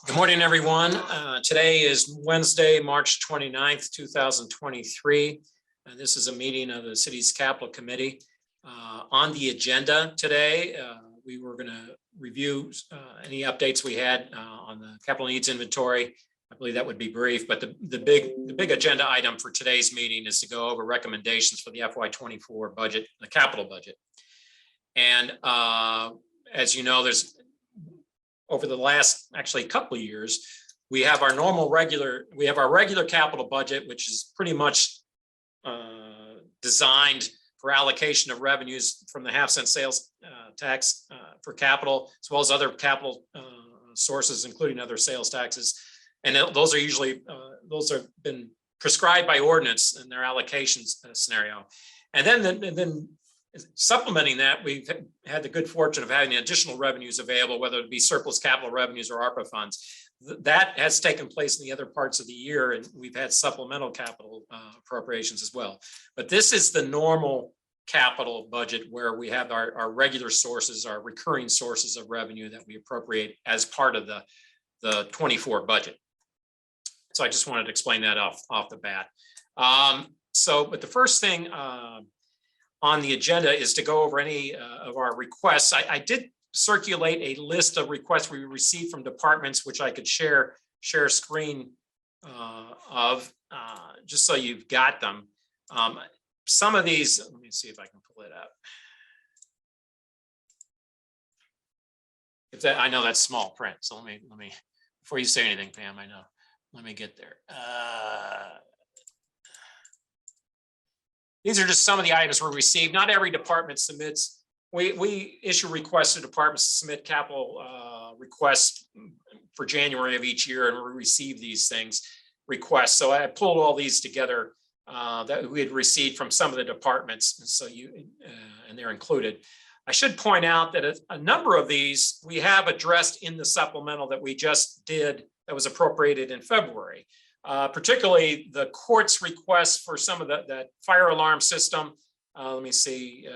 Good morning, everyone. Today is Wednesday, March 29th, 2023. This is a meeting of the city's capital committee. On the agenda today, we were going to review any updates we had on the capital needs inventory. I believe that would be brief, but the big agenda item for today's meeting is to go over recommendations for the FY24 budget, the capital budget. And as you know, there's over the last actually couple of years, we have our regular capital budget, which is pretty much designed for allocation of revenues from the half-cent sales tax for capital, as well as other capital sources, including other sales taxes. And those are usually, those have been prescribed by ordinance in their allocations scenario. And then supplementing that, we've had the good fortune of having additional revenues available, whether it be surplus capital revenues or ARPA funds. That has taken place in the other parts of the year, and we've had supplemental capital appropriations as well. But this is the normal capital budget where we have our regular sources, our recurring sources of revenue that we appropriate as part of the 24 budget. So I just wanted to explain that off the bat. But the first thing on the agenda is to go over any of our requests. I did circulate a list of requests we received from departments, which I could share a screen of, just so you've got them. Some of these, let me see if I can pull it up. I know that's small print, so let me before you say anything, Pam, I know. Let me get there. These are just some of the items we received. Not every department submits. We issue requests to departments to submit capital requests for January of each year, and we receive these requests. So I pulled all these together that we had received from some of the departments, so and they're included. I should point out that a number of these we have addressed in the supplemental that we just did that was appropriated in February. Particularly the court's request for some of that fire alarm system. Let me see,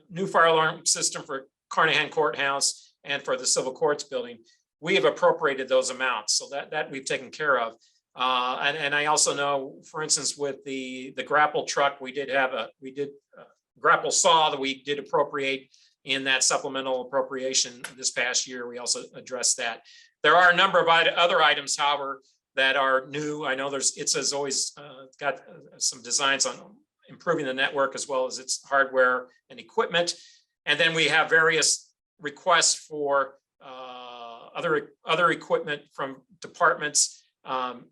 new fire alarm system for Carnahan Courthouse and for the Civil Courts building. We have appropriated those amounts, so that we've taken care of. And I also know, for instance, with the grapple truck, we did grapple saw that we did appropriate in that supplemental appropriation this past year. We also addressed that. There are a number of other items, however, that are new. I know it's as always got some designs on improving the network as well as its hardware and equipment. And then we have various requests for other equipment from departments. And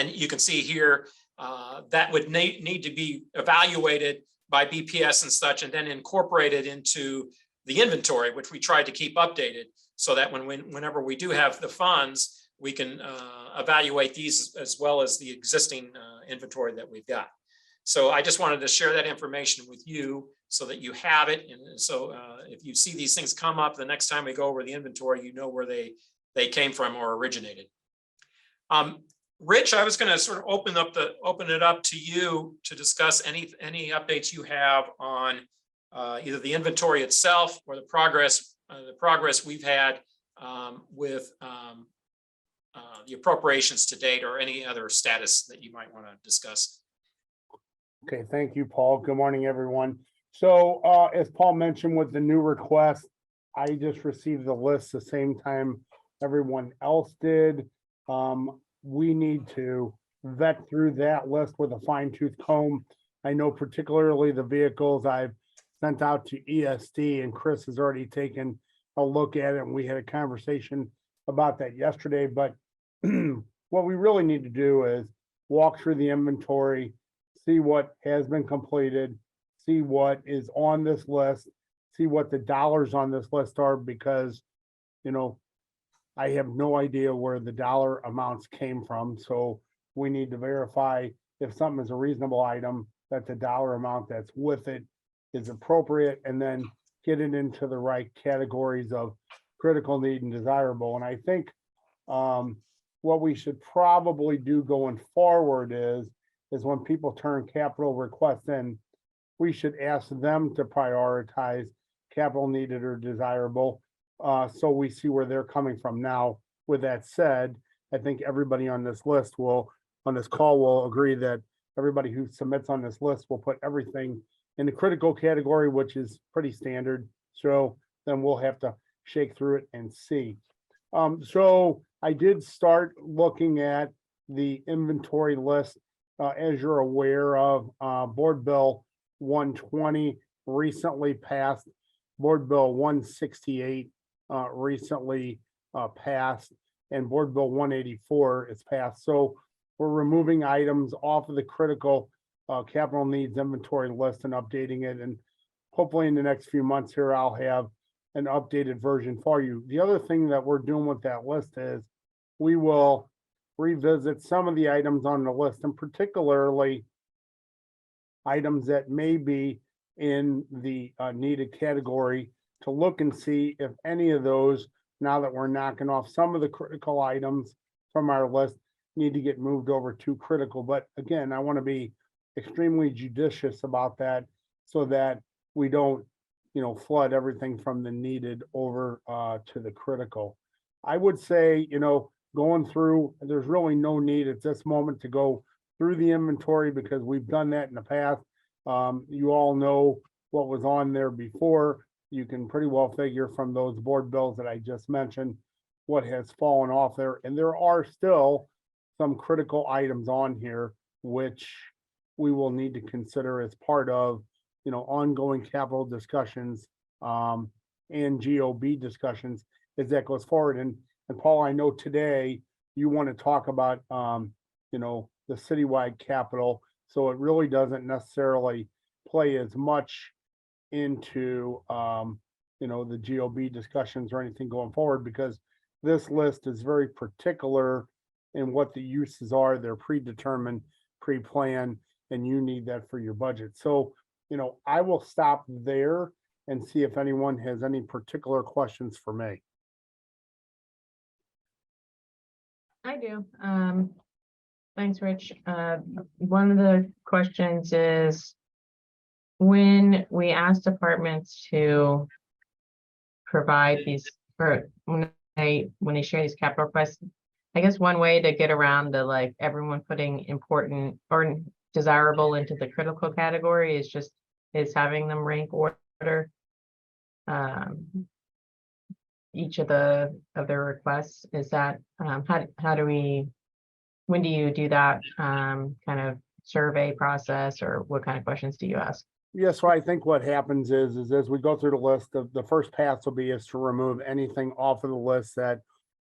you can see here that would need to be evaluated by BPS and such, and then incorporated into the inventory, which we tried to keep updated so that whenever we do have the funds, we can evaluate these as well as the existing inventory that we've got. So I just wanted to share that information with you so that you have it. And so if you see these things come up the next time we go over the inventory, you know where they came from or originated. Rich, I was going to sort of open it up to you to discuss any updates you have on either the inventory itself or the progress we've had with the appropriations to date, or any other status that you might want to discuss. Okay, thank you, Paul. Good morning, everyone. So as Paul mentioned with the new request, I just received the list the same time everyone else did. We need to vet through that list with a fine-tooth comb. I know particularly the vehicles I've sent out to ESD, and Chris has already taken a look at it, and we had a conversation about that yesterday. But what we really need to do is walk through the inventory, see what has been completed, see what is on this list, see what the dollars on this list are, because, you know, I have no idea where the dollar amounts came from. So we need to verify if something is a reasonable item, that the dollar amount that's with it is appropriate, and then get it into the right categories of critical need and desirable. And I think what we should probably do going forward is when people turn capital requests in, we should ask them to prioritize capital needed or desirable, so we see where they're coming from. Now, with that said, I think everybody on this call will agree that everybody who submits on this list will put everything in the critical category, which is pretty standard. So then we'll have to shake through it and see. So I did start looking at the inventory list. As you're aware of, Board Bill 120 recently passed. Board Bill 168 recently passed, and Board Bill 184 is passed. So we're removing items off of the critical capital needs inventory list and updating it. And hopefully in the next few months here, I'll have an updated version for you. The other thing that we're doing with that list is we will revisit some of the items on the list, and particularly items that may be in the needed category, to look and see if any of those, now that we're knocking off some of the critical items from our list, need to get moved over to critical. But again, I want to be extremely judicious about that so that we don't, flood everything from the needed over to the critical. I would say, going through, there's really no need at this moment to go through the inventory because we've done that in the past. You all know what was on there before. You can pretty well figure from those board bills that I just mentioned what has fallen off there. And there are still some critical items on here which we will need to consider as part of, ongoing capital discussions and GOB discussions as that goes forward. And Paul, I know today you want to talk about, the citywide capital. So it really doesn't necessarily play as much into, the GOB discussions or anything going forward, because this list is very particular in what the uses are. They're predetermined, pre-planned, and you need that for your budget. So, I will stop there and see if anyone has any particular questions for me. I do. Thanks, Rich. One of the questions is, when we ask departments to provide these, or when they share these capital requests, I guess one way to get around the everyone putting important or desirable into the critical category is having them rank order each of their requests. Is that when do you do that kind of survey process, or what kind of questions do you ask? Yeah, so I think what happens is as we go through the list, the first pass will be to remove anything off of the list that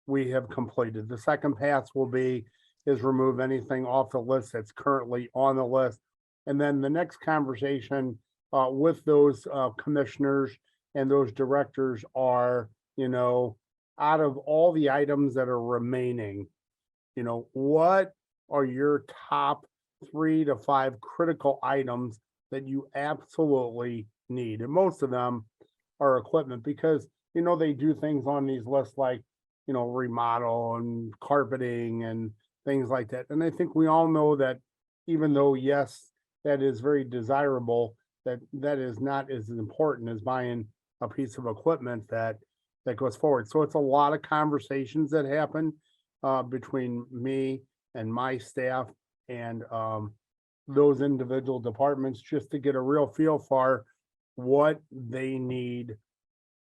we have completed. The second pass will be remove anything off the list that's currently on the list. And then the next conversation with those commissioners and those directors are, out of all the items that are remaining, what are your top 3 to 5 critical items that you absolutely need? And most of them are equipment, because, they do things on these lists like, remodel and carpeting and things like that. And I think we all know that even though, yes, that is very desirable, that is not as important as buying a piece of equipment that goes forward. So it's a lot of conversations that happen between me and my staff and those individual departments, just to get a real feel for what they need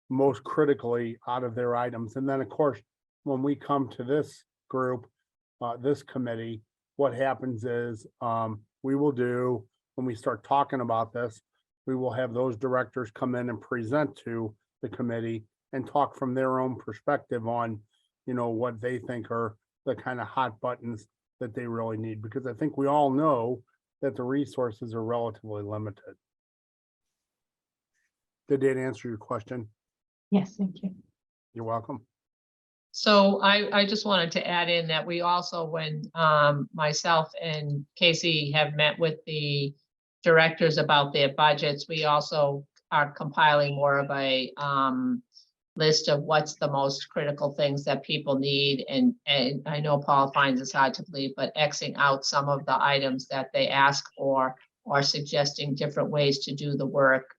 most critically out of their items. And then, of course, when we come to this group, this committee, what happens is we will do, when we start talking about this, we will have those directors come in and present to the committee and talk from their own perspective on, what they think are the kind of hot buttons that they really need, because I think we all know that the resources are relatively limited. Did that answer your question? Yes, thank you. You're welcome. So I just wanted to add in that we also, when myself and Casey have met with the directors about their budgets, we also are compiling more of a list of what's the most critical things that people need. And I know Paul finds this hard to believe, but Xing out some of the items that they ask for, or suggesting different ways to do the work.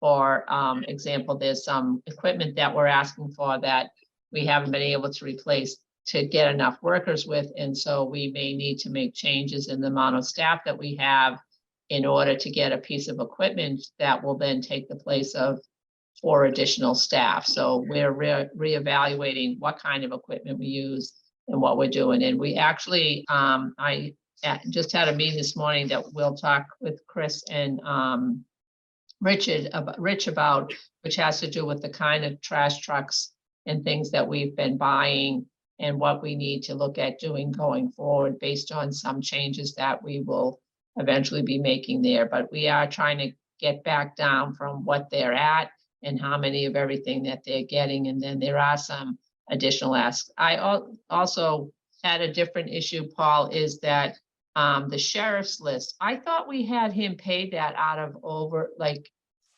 For example, there's some equipment that we're asking for that we haven't been able to replace, to get enough workers with. And so we may need to make changes in the amount of staff that we have in order to get a piece of equipment that will then take the place of 4 additional staff. So we're reevaluating what kind of equipment we use and what we're doing. And we actually, I just had a meeting this morning that we'll talk with Chris and Rich about, which has to do with the kind of trash trucks and things that we've been buying and what we need to look at doing going forward based on some changes that we will eventually be making there. But we are trying to get back down from what they're at and how many of everything that they're getting. And then there are some additional asks. I also had a different issue, Paul, is that the sheriff's list, I thought we had him paid that out of over, like,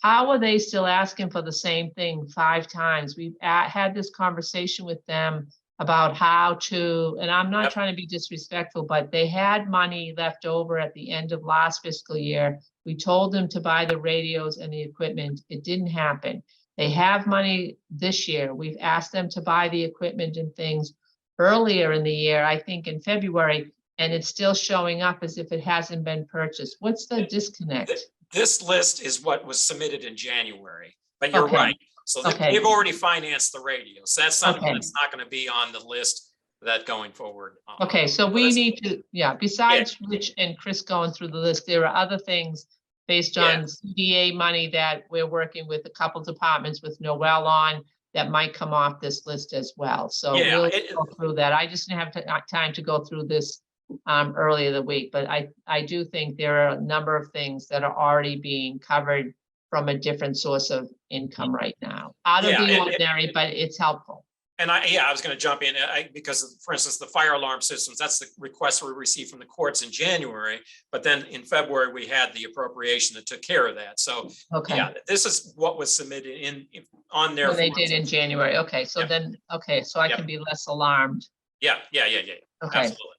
how are they still asking for the same thing 5 times? We've had this conversation with them about how to, and I'm not trying to be disrespectful, but they had money left over at the end of last fiscal year. We told them to buy the radios and the equipment. It didn't happen. They have money this year. We've asked them to buy the equipment and things earlier in the year, I think in February, and it's still showing up as if it hasn't been purchased. What's the disconnect? This list is what was submitted in January, but you're Okay. right. So Okay. they've already financed the radio. So that's something Okay. that's not going to be on the list that going forward. Okay, so we that's- need to, besides Rich and Chris going through the list, there are other things based on CDA money that we're working with a couple departments with Noel on that might come off this list as well. So Yeah, we'll go through that. I just didn't have time to go through this earlier in the week, but I do think there are a number of things that are already being covered from a different source of income right now. Out of the ordinary, but it's helpful. And I was going to jump in because, for instance, the fire alarm systems, that's the request we received from the courts in January. But then in February, we had the appropriation that took care of that. So, Okay. yeah, this is what was submitted on there. What they did in January. Okay, so then, so I can be less alarmed. Yeah. Okay. Absolutely.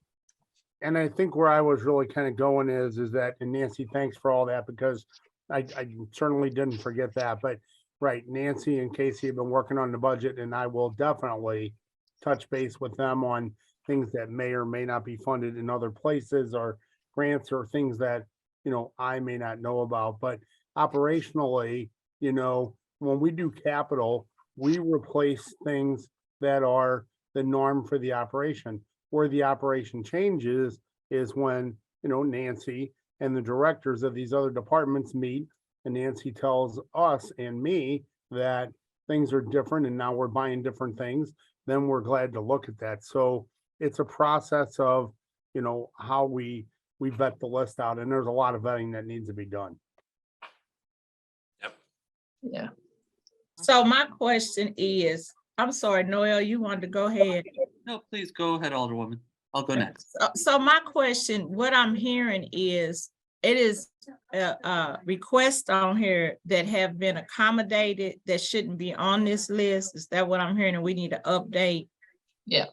And I think where I was really kind of going is that, and Nancy, thanks for all that, because I certainly didn't forget that, but right, Nancy and Casey have been working on the budget, and I will definitely touch base with them on things that may or may not be funded in other places, or grants or things that, I may not know about. But operationally, when we do capital, we replace things that are the norm for the operation. Where the operation changes is when, Nancy and the directors of these other departments meet, and Nancy tells us and me that things are different and now we're buying different things, then we're glad to look at that. So it's a process of, how we vet the list out, and there's a lot of vetting that needs to be done. Yep. Yeah. So my question is, I'm sorry, Noel, you wanted to go ahead. No, please go ahead, Alderwoman. I'll go next. So my question, what I'm hearing is, it is a request on here that have been accommodated that shouldn't be on this list. Is that what I'm hearing? And we need to update? Yeah.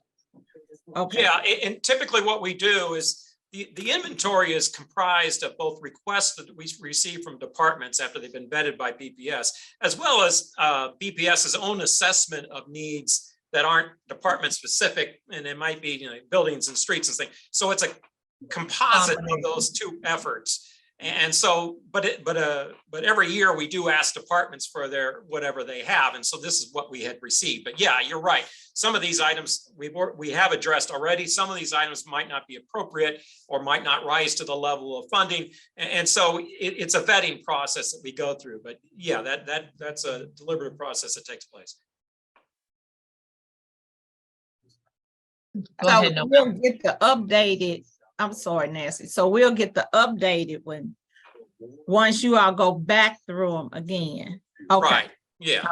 Okay. Yeah, and typically what we do is the inventory is comprised of both requests that we receive from departments after they've been vetted by BPS, as well as BPS's own assessment of needs that aren't department specific, and it might be buildings and streets and things. So it's a composite of those two efforts. And so, but every year we do ask departments for their whatever they have, and so this is what we had received. But yeah, you're right. Some of these items we have addressed already. Some of these items might not be appropriate or might not rise to the level of funding, and so it's a vetting process that we go through. But yeah, that's a deliberative process that takes place. Go So ahead, Noel. we'll get the updated, I'm sorry, Nancy. So we'll get the updated one once you all go back through them again. Okay. Right. Yeah.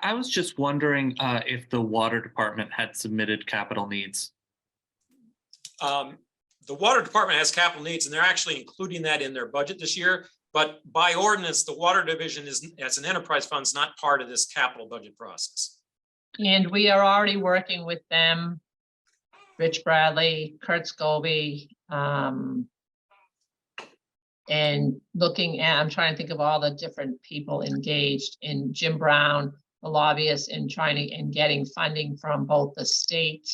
I was just wondering if the water department had submitted capital needs. The water department has capital needs, and they're actually including that in their budget this year. But by ordinance, the water division is, as an enterprise fund, is not part of this capital budget process. And we are already working with them, Rich Bradley, Kurt Scobie, and looking at, I'm trying to think of all the different people engaged in Jim Brown. the lobbyists and trying to, and getting funding from both the state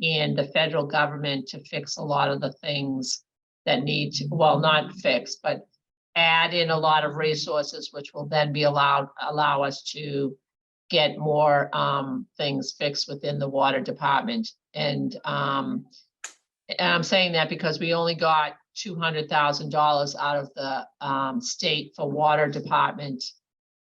and the federal government to fix a lot of the things that need to, well, not fix, but add in a lot of resources, which will then be allow us to get more things fixed within the water department. And I'm saying that because we only got $200,000 out of the state for water department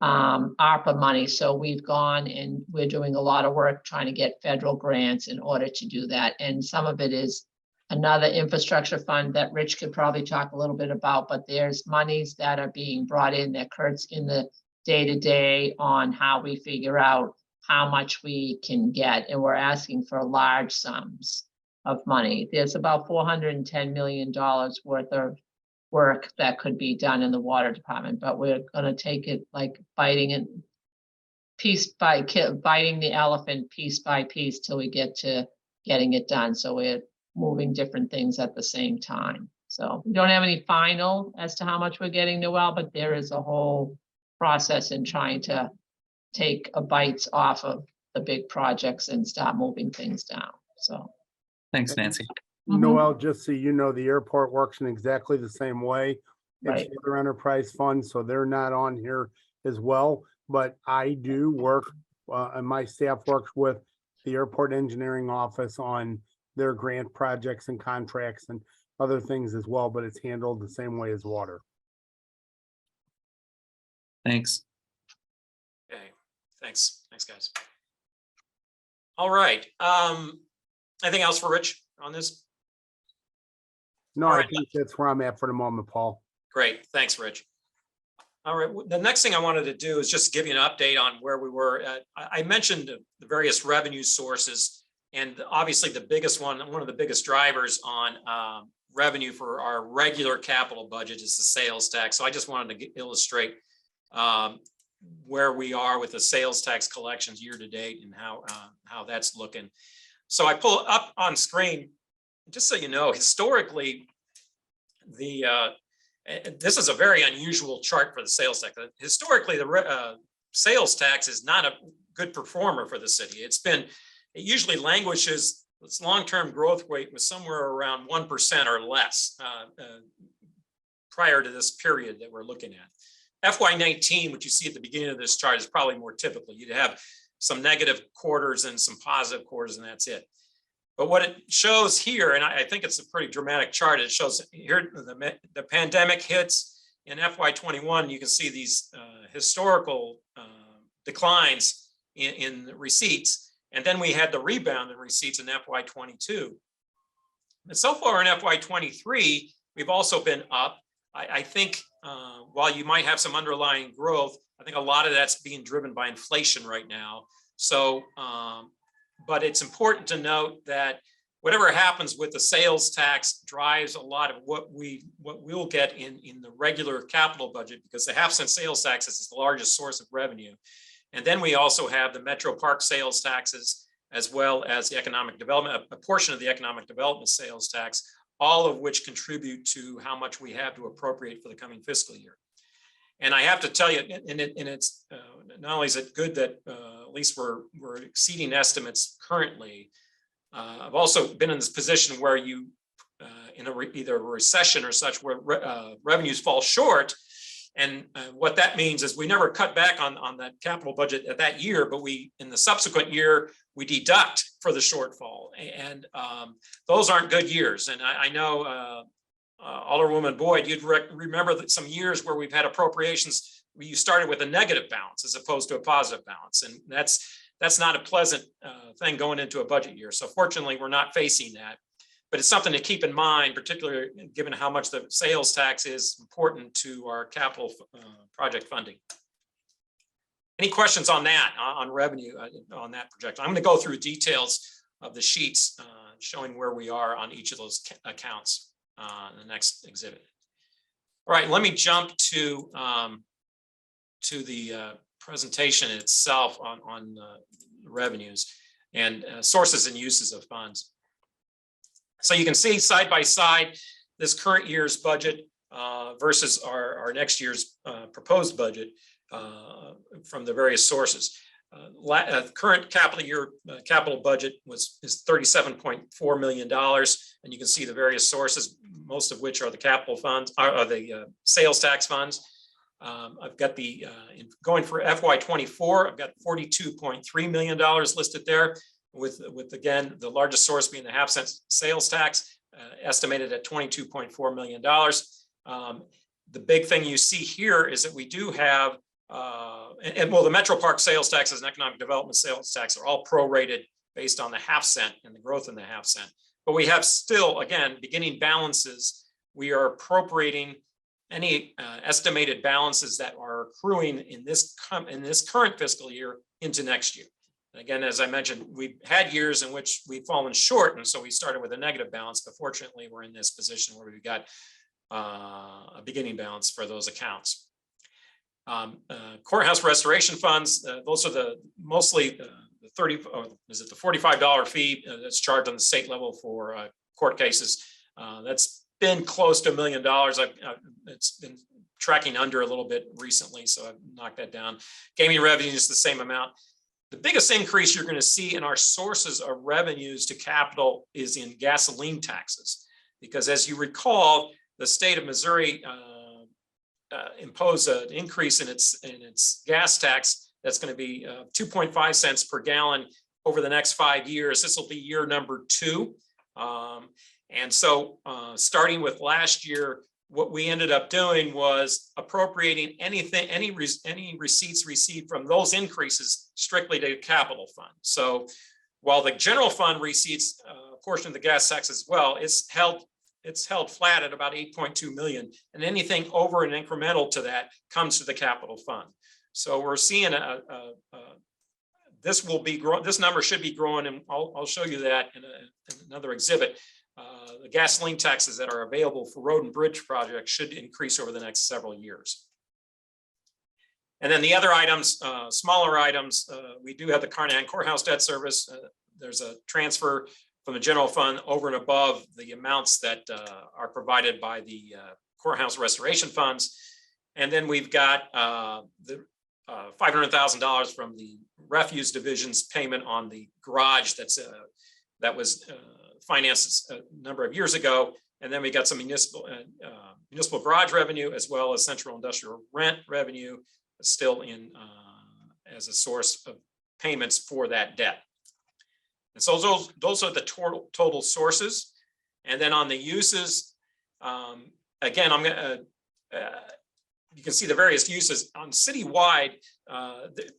ARPA money. So we've gone and we're doing a lot of work trying to get federal grants in order to do that. And some of it is another infrastructure fund that Rich could probably talk a little bit about, but there's monies that are being brought in that Kurt's in the day-to-day on how we figure out how much we can get. And we're asking for large sums of money. There's about $410 million worth of work that could be done in the water department, but we're gonna take it like biting it piece by biting the elephant piece by piece till we get to getting it done. So we're moving different things at the same time. So we don't have any final as to how much we're getting, Noel, but there is a whole process in trying to take a bites off of the big projects and start moving things down. So. Thanks, Nancy. Noel, just so you know, the airport works in exactly the same way. It's Right. their enterprise fund, so they're not on here as well. But I do work, and my staff works with the airport engineering office on their grant projects and contracts and other things as well, but it's handled the same way as water. Thanks. Okay, thanks, guys. All right, anything else for Rich on this? No, All I right. think that's where I'm at for the moment, Paul. Great, thanks, Rich. All right, the next thing I wanted to do is just give you an update on where we were at. I mentioned the various revenue sources, and obviously the biggest one of the biggest drivers on revenue for our regular capital budget is the sales tax. So I just wanted to illustrate where we are with the sales tax collections year to date and how that's looking. So I pull up on screen, just so you know, historically, this is a very unusual chart for the sales tax. Historically, the sales tax is not a good performer for the city. It usually languishes, its long-term growth rate was somewhere around 1% or less prior to this period that we're looking at. FY19, which you see at the beginning of this chart, is probably more typical. You'd have some negative quarters and some positive quarters, and that's it. But what it shows here, and I think it's a pretty dramatic chart, it shows here the pandemic hits in FY21. You can see these historical declines in receipts, and then we had the rebound in receipts in FY22. And so far in FY23, we've also been up. I think while you might have some underlying growth, I think a lot of that's being driven by inflation right now. So, but it's important to note that whatever happens with the sales tax drives a lot of what we'll get in the regular capital budget, because the half-cent sales tax is the largest source of revenue. And then we also have the Metro Park sales taxes, as well as the economic development, a portion of the economic development sales tax, all of which contribute to how much we have to appropriate for the coming fiscal year. And I have to tell you, and it's not only is it good that at least we're exceeding estimates currently. I've also been in this position where you, in either a recession or such, where revenues fall short. And what that means is we never cut back on that capital budget at that year, but in the subsequent year, we deduct for the shortfall. And those aren't good years. And I know Alderwoman Boyd, you'd remember that some years where we've had appropriations where you started with a negative balance as opposed to a positive balance. And that's not a pleasant thing going into a budget year. So fortunately, we're not facing that. But it's something to keep in mind, particularly given how much the sales tax is important to our capital project funding. Any questions on that, on revenue, on that projection? I'm going to go through details of the sheets showing where we are on each of those accounts in the next exhibit. All right, let me jump to the presentation itself on revenues and sources and uses of funds. So you can see side by side this current year's budget versus our next year's proposed budget from the various sources. Current capital year capital budget is $37.4 million. And you can see the various sources, most of which are the capital funds, are the sales tax funds. I've got going for FY24, I've got $42.3 million listed there, with again, the largest source being the half-cent sales tax, estimated at $22.4 million. The big thing you see here is that we do have, well, the Metro Park sales taxes and economic development sales tax are all prorated based on the half-cent and the growth in the half-cent. But we have still, again, beginning balances. We are appropriating any estimated balances that are accruing in this current fiscal year into next year. And again, as I mentioned, we've had years in which we've fallen short, and so we started with a negative balance, but fortunately we're in this position where we've got a beginning balance for those accounts. Courthouse restoration funds, those are mostly the $45 fee that's charged on the state level for court cases. That's been close to $1 million. It's been tracking under a little bit recently, so I've knocked that down. Gaming revenue is the same amount. The biggest increase you're going to see in our sources of revenues to capital is in gasoline taxes, because as you recall, the state of Missouri imposed an increase in its gas tax that's going to be 2.5 cents per gallon over the next 5 years. This will be year number 2. And so starting with last year, what we ended up doing was appropriating any receipts received from those increases strictly to capital fund. So while the general fund receipts a portion of the gas tax as well, it's held flat at about 8.2 million, and anything over and incremental to that comes to the capital fund. So we're seeing this number should be growing, and I'll show you that in another exhibit. The gasoline taxes that are available for road and bridge projects should increase over the next several years. And then the other items, smaller items, we do have the Carnahan Courthouse debt service. There's a transfer from the general fund over and above the amounts that are provided by the courthouse restoration funds. And then we've got the $500,000 from the refuse division's payment on the garage that was financed a number of years ago. And then we got some municipal garage revenue, as well as central industrial rent revenue still in as a source of payments for that debt. And so those are the total sources. And then on the uses, again, you can see the various uses on citywide.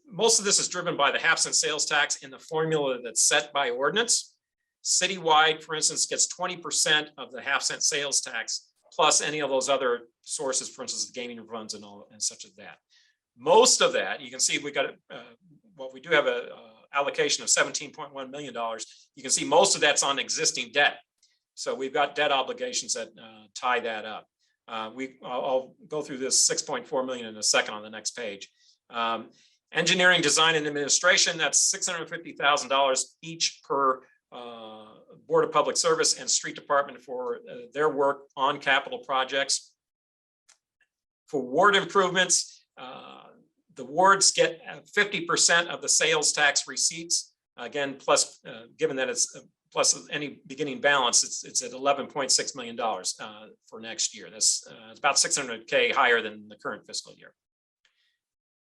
Most of this is driven by the half-cent sales tax in the formula that's set by ordinance. Citywide, for instance, gets 20% of the half-cent sales tax, plus any of those other sources, for instance, the gaming funds and all and such as that. Most of that, you can see we got we do have a allocation of $17.1 million. You can see most of that's on existing debt. So we've got debt obligations that tie that up. I'll go through this $6.4 million in a second on the next page. Engineering, design, and administration, that's $650,000 each per Board of Public Service and Street Department for their work on capital projects. For ward improvements, the wards get 50% of the sales tax receipts. Again, plus, given that it's plus any beginning balance, it's at $11.6 million for next year. That's it's about $600K higher than the current fiscal year.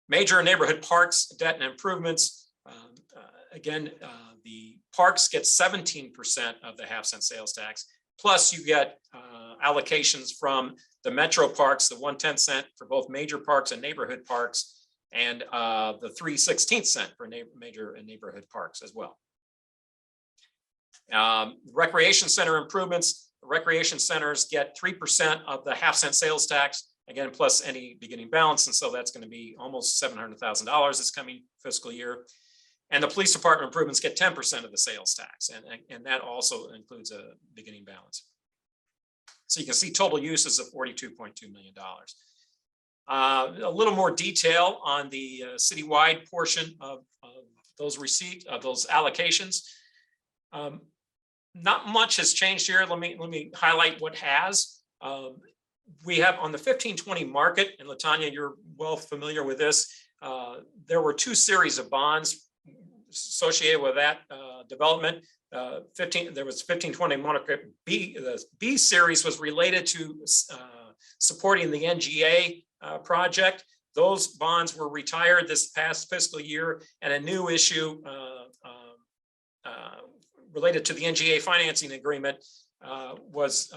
Major neighborhood parks, debt and improvements. Again, the parks get 17% of the half-cent sales tax. Plus, you get allocations from the metro parks, the 1/10 cent for both major parks and neighborhood parks, and the 3/16 cent for major and neighborhood parks as well. Recreation center improvements. Recreation centers get 3% of the half-cent sales tax, again, plus any beginning balance. And so that's going to be almost $700,000 this coming fiscal year. And the police department improvements get 10% of the sales tax. And that also includes a beginning balance. So you can see total uses of $42.2 million. A little more detail on the citywide portion of those allocations. Not much has changed here. Let me highlight what has. we have on the 1520 market, and Latanya, you're well familiar with this. There were 2 series of bonds associated with that development. There was 1520 market B. The B series was related to supporting the NGA project. Those bonds were retired this past fiscal year, and a new issue related to the NGA financing agreement was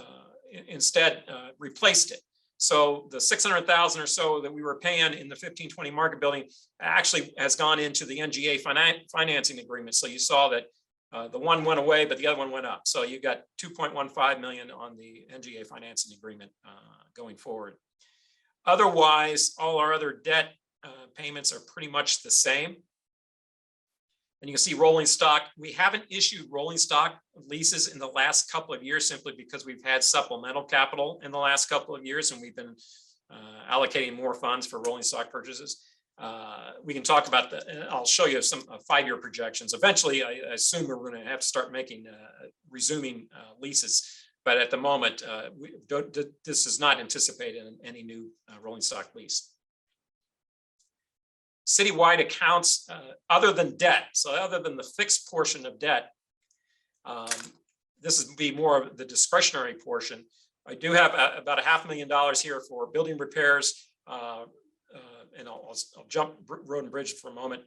instead replaced it. So the 600,000 or so that we were paying in the 1520 market building actually has gone into the NGA financing agreement. So you saw that the one went away, but the other one went up. So you got 2.15 million on the NGA financing agreement going forward. Otherwise, all our other debt payments are pretty much the same. And you can see rolling stock. We haven't issued rolling stock leases in the last couple of years simply because we've had supplemental capital in the last couple of years, and we've been allocating more funds for rolling stock purchases. We can talk about the, I'll show you some 5-year projections. Eventually, I assume we're going to have to start making, resuming leases. But at the moment, this is not anticipated in any new rolling stock lease. Citywide accounts, other than debt, so other than the fixed portion of debt, this would be more of the discretionary portion. I do have about $500,000 here for building repairs, and I'll jump road and bridge for a moment.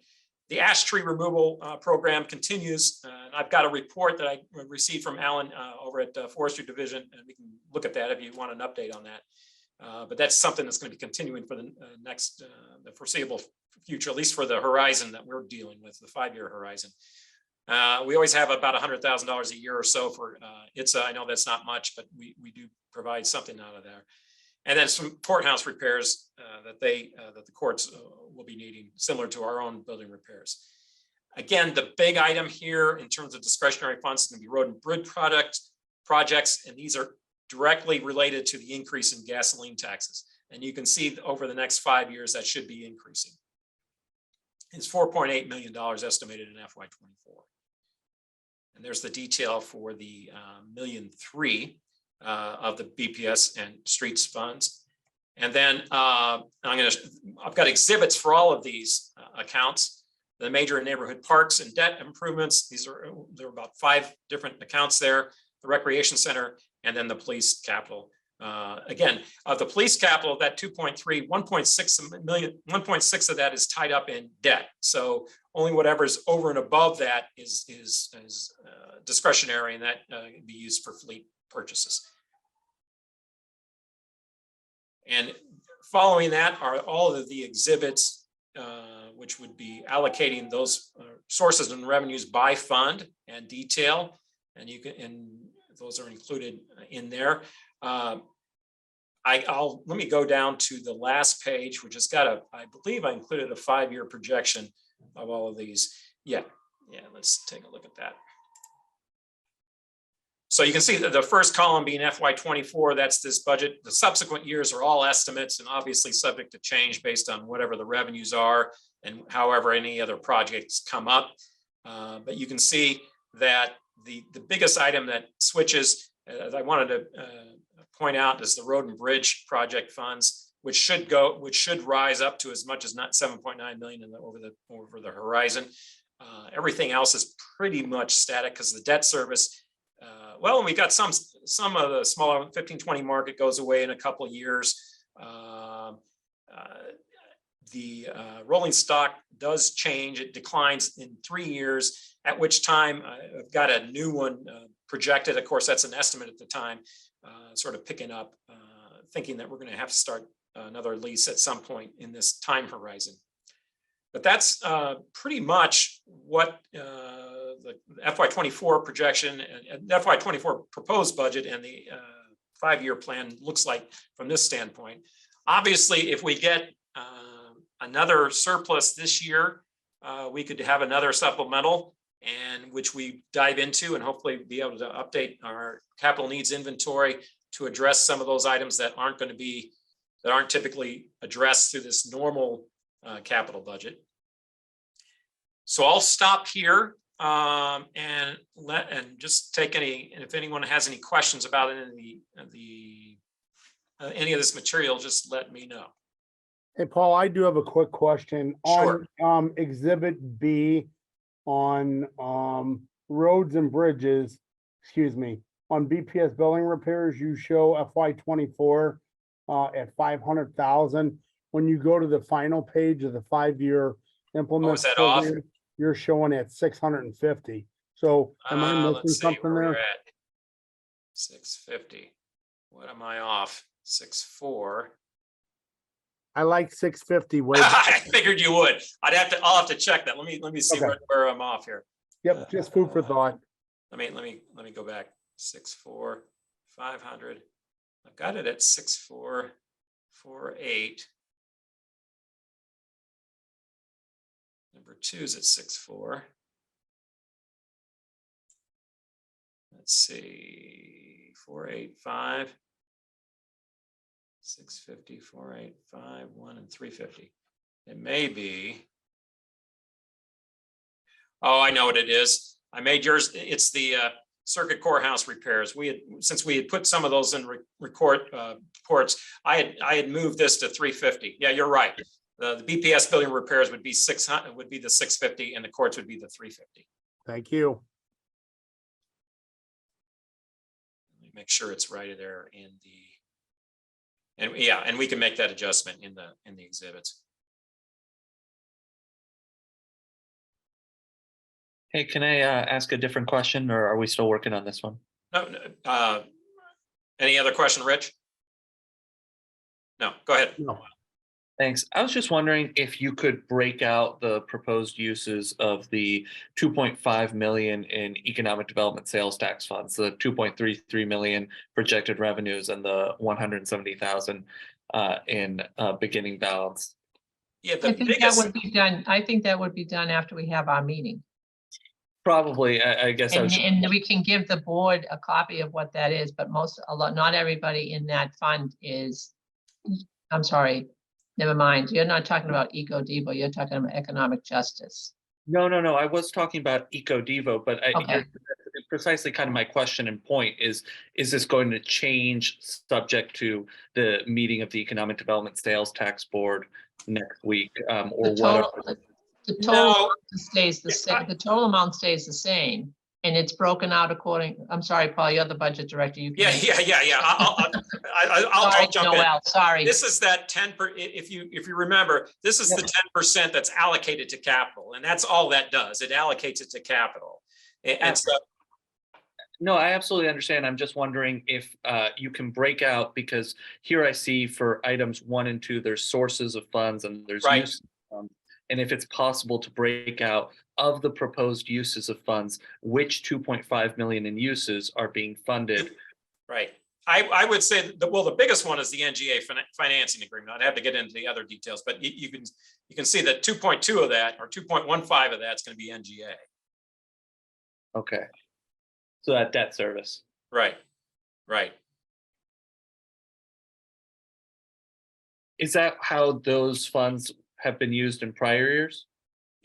The ash tree removal program continues, and I've got a report that I received from Alan over at Forestry Division, and we can look at that if you want an update on that. But that's something that's going to be continuing for the next, the foreseeable future, at least for the horizon that we're dealing with, the 5-year horizon. We always have about $100,000 a year or so for ITSA. I know that's not much, but we do provide something out of there. And then some courthouse repairs that the courts will be needing, similar to our own building repairs. Again, the big item here in terms of discretionary funds is going to be road and bridge projects, and these are directly related to the increase in gasoline taxes. And you can see over the next 5 years that should be increasing. It's $4.8 million estimated in FY24. And there's the detail for the $1.3 million of the BPS and streets funds. And then I've got exhibits for all of these accounts. The major neighborhood parks and debt improvements. There are about 5 different accounts there. The recreation center, and then the police capital. Again, of the police capital, that 2.3, 1.6 million, 1.6 of that is tied up in debt. So only whatever's over and above that is discretionary, and that can be used for fleet purchases. And following that are all of the exhibits, which would be allocating those sources and revenues by fund and detail, and you can, and those are included in there. Let me go down to the last page, which has got I believe I included a 5-year projection of all of these. Yeah, let's take a look at that. So you can see that the first column being FY24, that's this budget. The subsequent years are all estimates and obviously subject to change based on whatever the revenues are and however any other projects come up. But you can see that the biggest item that switches, as I wanted to point out, is the road and bridge project funds, which should rise up to as much as not 7.9 million over the horizon. Everything else is pretty much static because the debt service. Well, we got some of the smaller 1520 market goes away in a couple of years. The rolling stock does change. It declines in 3 years, at which time I've got a new one projected. Of course, that's an estimate at the time, sort of picking up, thinking that we're going to have to start another lease at some point in this time horizon. But that's pretty much what the FY24 projection and FY24 proposed budget and the 5-year plan looks like from this standpoint. Obviously, if we get another surplus this year, we could have another supplemental, and which we dive into and hopefully be able to update our capital needs inventory to address some of those items that aren't typically addressed through this normal capital budget. So I'll stop here and just take any, and if anyone has any questions about any of the any of this material, just let me know. Hey, Paul, I do have a quick question. Sure. On Exhibit B on roads and bridges, excuse me, on BPS building repairs, you show FY 24 at 500,000. When you go to the final page of the 5-year implement is that off? program, you're showing at 650. So am I missing Let's see something where we're there? at. 650. What am I off? 6.4. I like 650 way. I figured you would. I'll have to check that. Let me see Okay. where I'm off here. Yep, just food for thought. Let me go back. 6.4, 500. I've got it at 6.448. Number 2 is at 6.4. Let's see, 485. 650, 485, 1, and 350. It may be. Oh, I know what it is. I made yours. It's the circuit courthouse repairs. Since we had put some of those in reports, I had moved this to 350. Yeah, you're right. The BPS building repairs would be 600, would be the 650, and the courts would be the 350. Thank you. Let me make sure it's right there in the. And yeah, and we can make that adjustment in the exhibits. Hey, can I ask a different question, or are we still working on this one? No, any other question, Rich? No, go ahead. No. Thanks. I was just wondering if you could break out the proposed uses of the 2.5 million in economic development sales tax funds, the 2.33 million projected revenues, and the 170,000 in beginning balance. Yeah, I the think that biggest, would be done, I think that would be done after we have our meeting. Probably, I guess I was. And we can give the board a copy of what that is, but not everybody in that fund is, I'm sorry, never mind. You're not talking about Eco-Devo, you're talking about economic justice. No. I was talking about Eco-Devo, but Okay. precisely kind of my question and point is this going to change subject to the meeting of the Economic Development Sales Tax Board next week? Or The what? total No. stays the same, the total amount stays the same, and it's broken out according, I'm sorry, Paul, you're the budget director. You can- yeah. I'll Sorry, jump in. Noel, sorry. This is that 10 if you remember, this is the 10% that's allocated to capital, and that's all that does. It allocates it to capital. And so No, I absolutely understand. I'm just wondering if you can break out, because here I see for items 1 and 2, there's sources of funds and there's Right. uses of funds. And if it's possible to break out of the proposed uses of funds, which 2.5 million in uses are being funded. right. I would say the biggest one is the NGA financing agreement. I'd have to get into the other details, but you can see that 2.2 of that, or 2.15 of that's going to be NGA. Okay. So that debt service. Right. Is that how those funds have been used in prior years?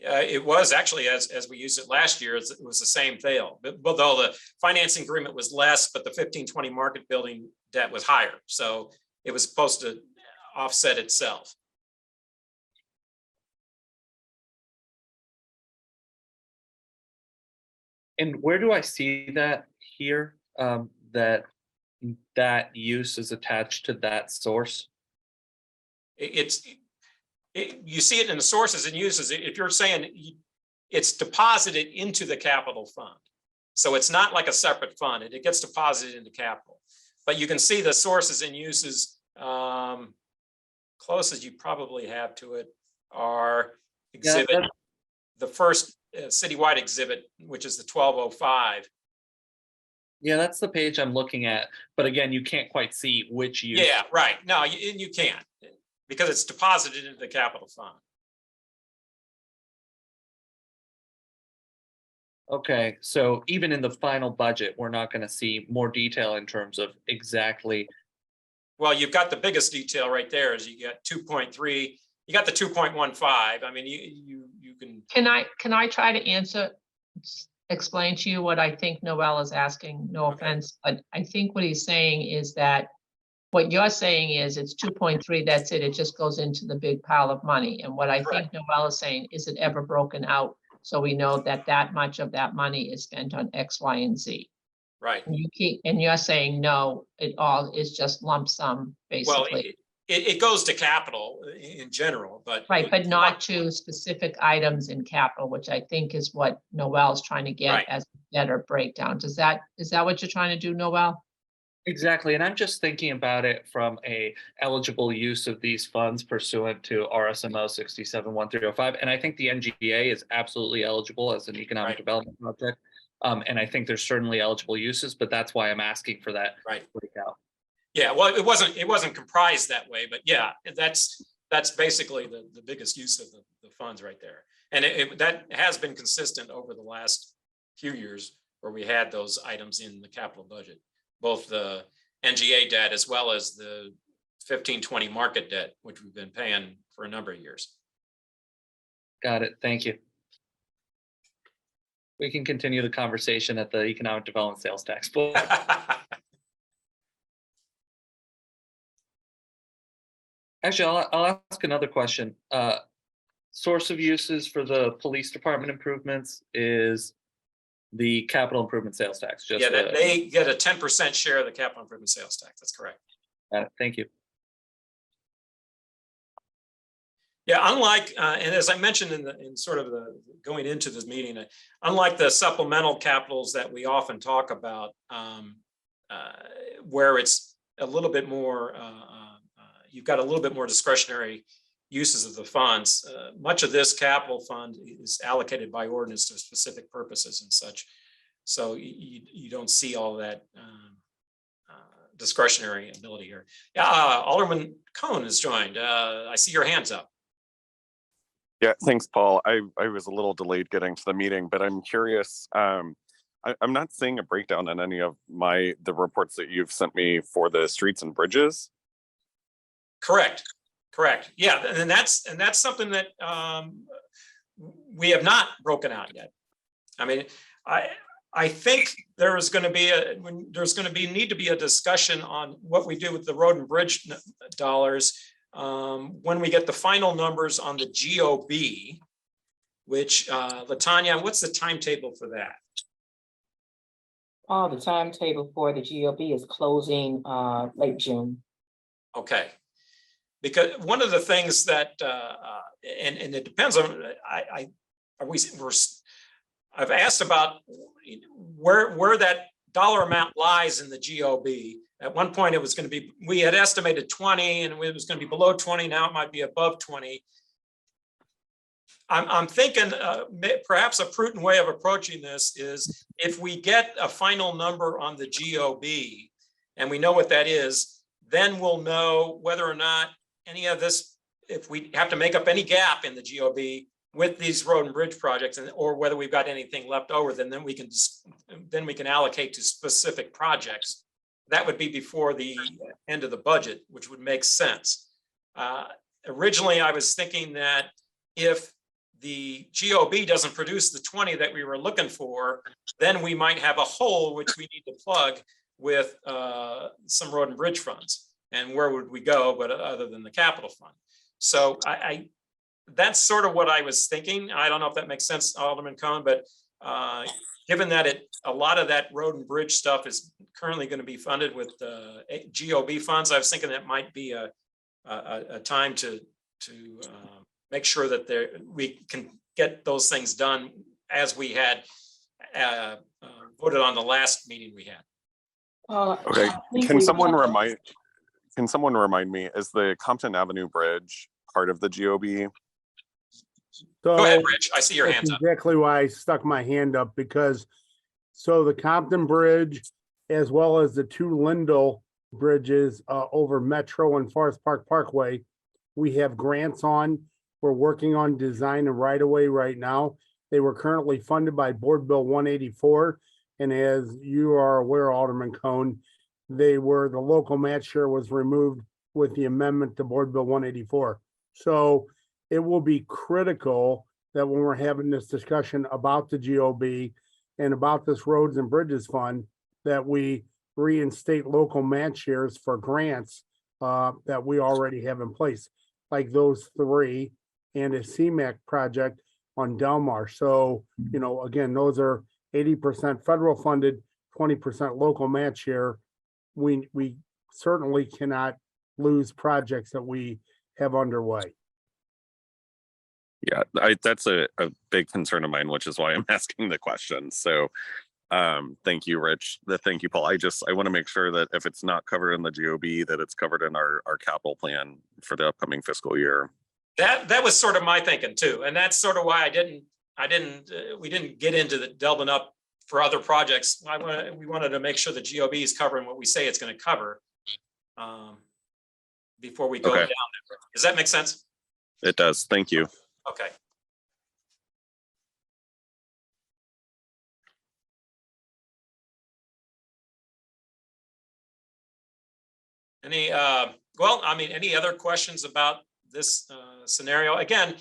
It was actually, as we used it last year, it was the same thing. But though the financing agreement was less, but the 1520 market building debt was higher. So it was supposed to offset itself. And where do I see that here? That use is attached to that source? You see it in the sources and uses. If you're saying it's deposited into the capital fund. So it's not like a separate fund. It gets deposited into capital. But you can see the sources and uses, closest you probably have to it are exhibit, the first citywide exhibit, which is the 1205. Yeah, that's the page I'm looking at. But again, you can't quite see which use. Yeah, right. No, you can't, because it's deposited into the capital fund. Okay, so even in the final budget, we're not going to see more detail in terms of exactly. Well, you've got the biggest detail right there is you get 2.3, you got the 2.15. I mean, you can. Can I try to explain to you what I think Noel is asking? No Okay. offense, but I think what he's saying is that what you're saying is it's 2.3, that's it, it just goes into the big pile of money. And what I think Noel is saying, is it ever broken out? So we know that that much of that money is spent on X, Y, and Z. Right. And you're saying, no, it all is just lump sum, Well, basically. it goes to capital in general, but. Right, but not to specific items in capital, which I think is what Noel's trying to get Right. as a better breakdown. Is that what you're trying to do, Noel? Exactly, and I'm just thinking about it from a eligible use of these funds pursuant to RSMO 671305, and I think the NGA is absolutely eligible as an economic Right. development project. And I think there's certainly eligible uses, but that's why I'm asking for that Right. breakout. Yeah, well, it wasn't comprised that way, but yeah, that's basically the biggest use of the funds right there. And that has been consistent over the last few years where we had those items in the capital budget, both the NGA debt as well as the 1520 market debt, which we've been paying for a number of years. Got it, thank you. We can continue the conversation at the Economic Development Sales Tax Board. Actually, I'll ask another question. Source of uses for the police department improvements is the capital improvement sales tax. Just Yeah, they get a 10% share of the capital improvement sales tax. That's correct. thank you. Yeah, unlike, and as I mentioned in sort of the going into this meeting, unlike the supplemental capitals that we often talk about, where it's a little bit more, you've got a little bit more discretionary uses of the funds. Much of this capital fund is allocated by ordinance to specific purposes and such. So you don't see all that discretionary ability here. Yeah, Alderman Cohen has joined. I see your hands up. Yeah, thanks, Paul. I was a little delayed getting to the meeting, but I'm curious. I'm not seeing a breakdown in any of the reports that you've sent me for the streets and bridges. Correct. Yeah, and that's something that we have not broken out yet. I mean, I think there is going to be need to be a discussion on what we do with the road and bridge dollars when we get the final numbers on the GOB, which Latanya, what's the timetable for that? The timetable for the GOB is closing late June. Okay. Because one of the things that, and it depends on, I've asked about where that dollar amount lies in the GOB. At one point it was going to be, we had estimated 20 and it was going to be below 20. Now it might be above 20. I'm thinking perhaps a prudent way of approaching this is if we get a final number on the GOB and we know what that is, then we'll know whether or not any of this, if we have to make up any gap in the GOB with these road and bridge projects, or whether we've got anything left over, then we can allocate to specific projects. That would be before the end of the budget, which would make sense. Originally, I was thinking that if the GOB doesn't produce the 20 that we were looking for, then we might have a hole which we need to plug with some road and bridge funds. And where would we go, but other than the capital fund? So that's sort of what I was thinking. I don't know if that makes sense, Alderman Cohen, but given that a lot of that road and bridge stuff is currently going to be funded with GOB funds, I was thinking that might be a time to make sure that we can get those things done as we had voted on the last meeting we had. Okay, can someone remind me, is the Compton Avenue Bridge part of the GOB? Go ahead, So Rich. I see your that's hands up. exactly why I stuck my hand up, because so the Compton Bridge, as well as the two Lindell bridges over Metro and Forest Park Parkway, we have grants on. We're working on design and right of way right now. They were currently funded by Board Bill 184. And as you are aware, Alderman Cohn, the local match share was removed with the amendment to Board Bill 184. So it will be critical that when we're having this discussion about the GOB and about this roads and bridges fund, that we reinstate local match shares for grants that we already have in place, like those three and a CMAQ project on Delmar. So, you know, again, those are 80% federal funded, 20% local match share. We certainly cannot lose projects that we have underway. Yeah, that's a big concern of mine, which is why I'm asking the question. So thank you, Rich. Thank you, Paul. I want to make sure that if it's not covered in the GOB, that it's covered in our capital plan for the upcoming fiscal year. That was sort of my thinking too. And that's sort of why we didn't get into the delving up for other projects. We wanted to make sure the GOB is covering what we say it's going to cover before we go Okay. down there. Does that make sense? It does. Thank you. Okay. Any other questions about this scenario? Again,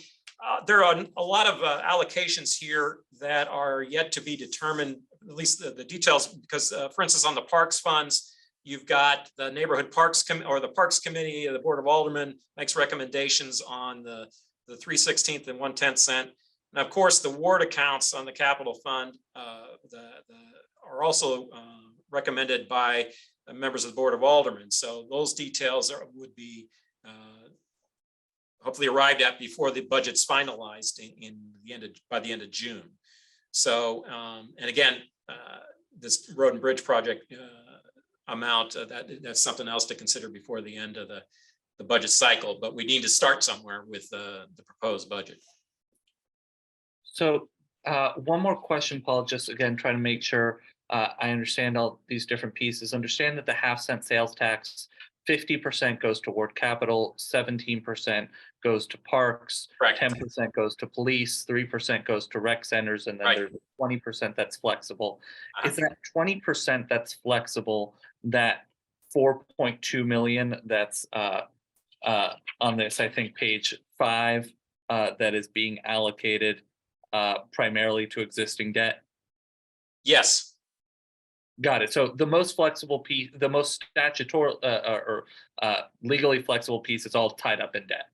there are a lot of allocations here that are yet to be determined, at least the details, because for instance, on the parks funds, you've got the neighborhood parks or the Parks Committee of the Board of Aldermen makes recommendations on the 3/16 and 1/10 cent. And of course, the ward accounts on the capital fund are also recommended by members of the Board of Aldermen. So those details would be hopefully arrived at before the budget's finalized by the end of June. So, and again, this road and bridge project amount, that's something else to consider before the end of the budget cycle, but we need to start somewhere with the proposed budget. So one more question, Paul, just again, trying to make sure I understand all these different pieces. Understand that the half-cent sales tax, 50% goes toward capital, 17% goes to parks, Correct. 10% goes to police, 3% goes to rec centers, and then Right. there's 20% that's flexible. Is that 20% that's flexible, that 4.2 million that's on this, I think, page 5, that is being allocated primarily to existing debt? Yes. Got it. So the most flexible piece, the most statutory or legally flexible piece is all tied up in debt.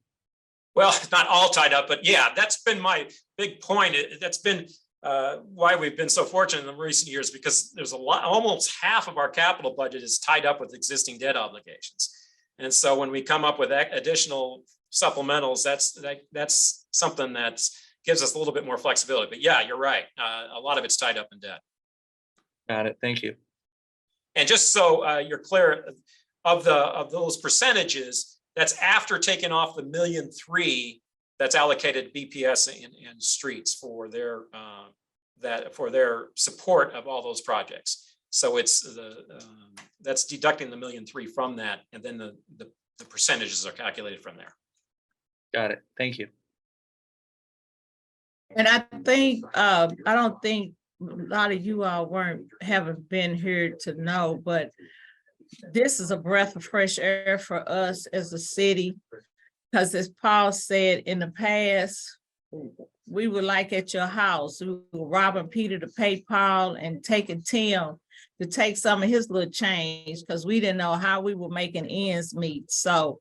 Well, it's not all tied up, but yeah, that's been my big point. That's been why we've been so fortunate in recent years, because there's almost half of our capital budget is tied up with existing debt obligations. And so when we come up with additional supplementals, that's something that gives us a little bit more flexibility. But yeah, you're right. A lot of it's tied up in debt. Got it. Thank you. And just so you're clear, of those percentages, that's after taking off the $1.3 million that's allocated BPS and streets for their support of all those projects. So it's that's deducting the $1.3 million from that, and then the percentages are calculated from there. Got it. Thank you. And I think, I don't think a lot of you all haven't been here to know, but this is a breath of fresh air for us as a city. Because as Paul said in the past, we were like at your house, we were robbing Peter to pay Paul and taking Tim to take some of his little change because we didn't know how we were making ends meet. So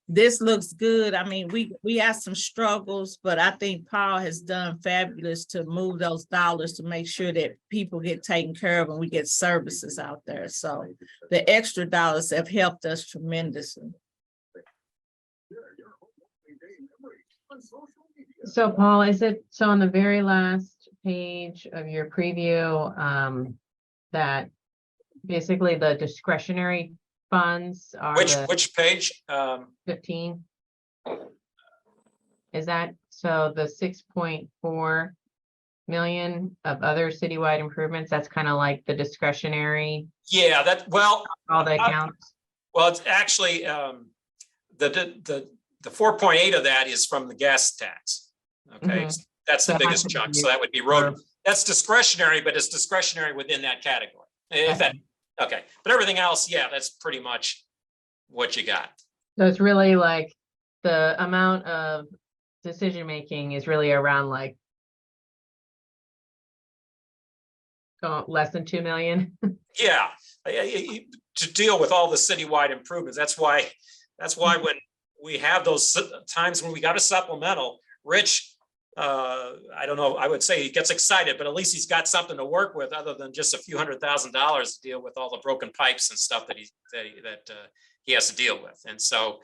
this looks good. I mean, we had some struggles, but I think Paul has done fabulous to move those dollars to make sure that people get taken care of and we get services out there. So the extra dollars have helped us tremendously. So Paul, is it, so on the very last page of your preview, that basically the discretionary funds are Which page? 15? Is that, so the 6.4 million of other citywide improvements, that's kind of like the discretionary, Yeah, all the accounts? well, it's actually the 4.8 of that is from the gas tax. Okay, Mhm. that's the So biggest that chunk. could So be that would be road. That's discretionary, but it's discretionary within that category. If that, okay, but everything else, yeah, that's pretty much what you got. So it's really like the amount of decision making is really around like less than 2 million. Yeah, to deal with all the citywide improvements. That's why when we have those times when we got a supplemental, Rich, I don't know, I would say he gets excited, but at least he's got something to work with other than just a few $100,000 to deal with all the broken pipes and stuff that he has to deal with. And so,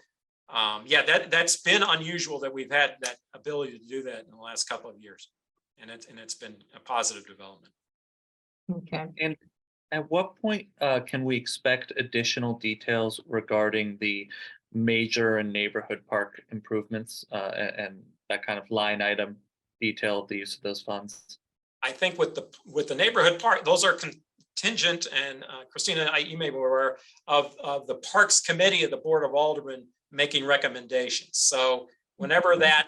yeah, that's been unusual that we've had that ability to do that in the last couple of years. And it's been a positive development. Okay. And at what point can we expect additional details regarding the major and neighborhood park improvements and that kind of line item detail of the use of those funds? I think with the neighborhood park, those are contingent, and Christina, you may be aware of the Parks Committee of the Board of Aldermen making recommendations. So whenever that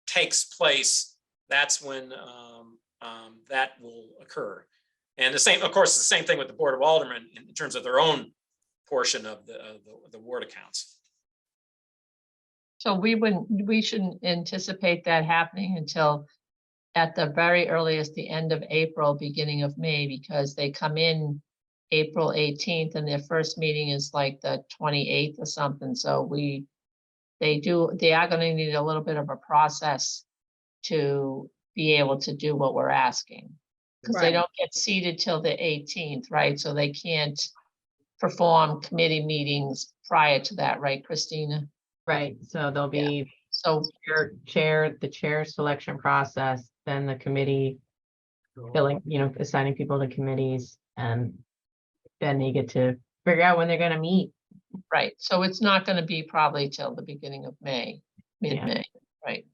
takes place, that's when that will occur. And the same, of course, the same thing with the Board of Aldermen in terms of their own portion of the ward accounts. So we shouldn't anticipate that happening until at the very earliest, the end of April, beginning of May, because they come in April 18th and their first meeting is like the 28th or something. So they are going to need a little bit of a process to be able to do what we're asking. Because they Right. don't get seated till the 18th, right? So they can't perform committee meetings prior to that, right, Christina? Right, so there'll be So the chair selection process, then the committee filling, assigning people to committees, and then they get to figure out when they're gonna meet. right, so it's not going to be probably till the beginning of May, mid-May, right?